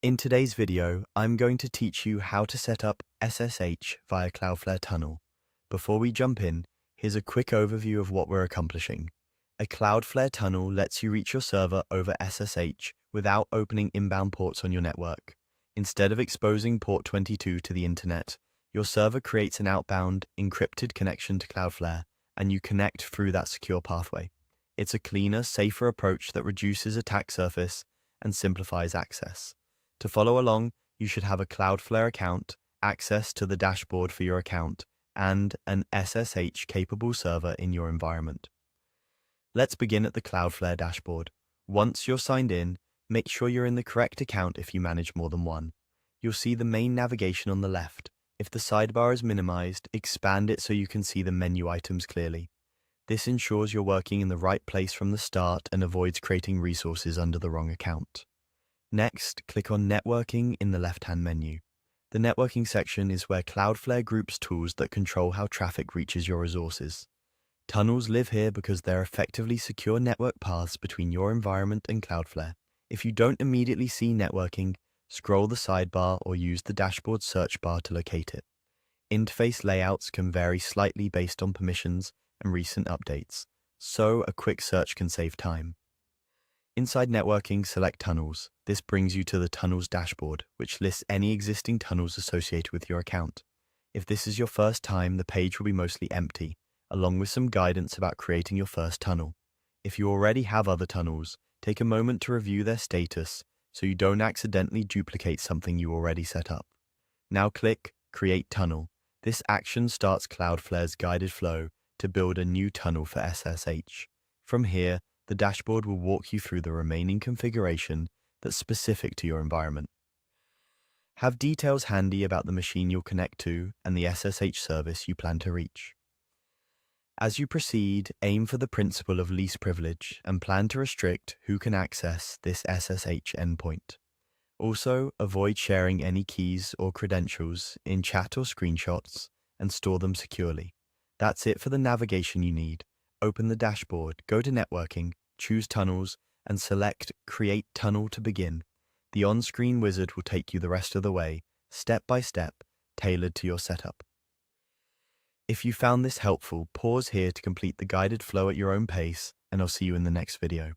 In today's video, I'm going to teach you how to set up SSH via Cloudflare Tunnel. Before we jump in, here's a quick overview of what we're accomplishing. A Cloudflare Tunnel lets you reach your server over SSH without opening inbound ports on your network. Instead of exposing port 22 to the internet, your server creates an outbound, encrypted connection to Cloudflare, and you connect through that secure pathway. It's a cleaner, safer approach that reduces attack surface and simplifies access. To follow along, you should have a Cloudflare account, access to the dashboard for your account, and an SSH-capable server in your environment. Let's begin at the Cloudflare dashboard. Once you're signed in, make sure you're in the correct account if you manage more than one. You'll see the main navigation on the left. If the sidebar is minimized, expand it so you can see the menu items clearly. This ensures you're working in the right place from the start and avoids creating resources under the wrong account. Next, click on Networking in the left-hand menu. The networking section is where Cloudflare groups tools that control how traffic reaches your resources. Tunnels live here because they're effectively secure network paths between your environment and Cloudflare. If you don't immediately see networking, scroll the sidebar or use the dashboard search bar to locate it. Interface layouts can vary slightly based on permissions and recent updates, so a quick search can save time. Inside networking, select Tunnels. This brings you to the Tunnels dashboard, which lists any existing tunnels associated with your account. If this is your first time, the page will be mostly empty, along with some guidance about creating your first tunnel. If you already have other tunnels, take a moment to review their status so you don't accidentally duplicate something you already set up. Now click Create Tunnel. This action starts Cloudflare's guided flow to build a new tunnel for SSH. From here, the dashboard will walk you through the remaining configuration that's specific to your environment. Have details handy about the machine you'll connect to and the SSH service you plan to reach. As you proceed, aim for the principle of least privilege and plan to restrict who can access this SSH endpoint. Also, avoid sharing any keys or credentials in chat or screenshots and store them securely. That's it for the navigation you need. Open the dashboard, go to Networking, choose Tunnels, and select Create Tunnel to begin. The on-screen wizard will take you the rest of the way, step by step, tailored to your setup. If you found this helpful, pause here to complete the guided flow at your own pace, and I'll see you in the next video.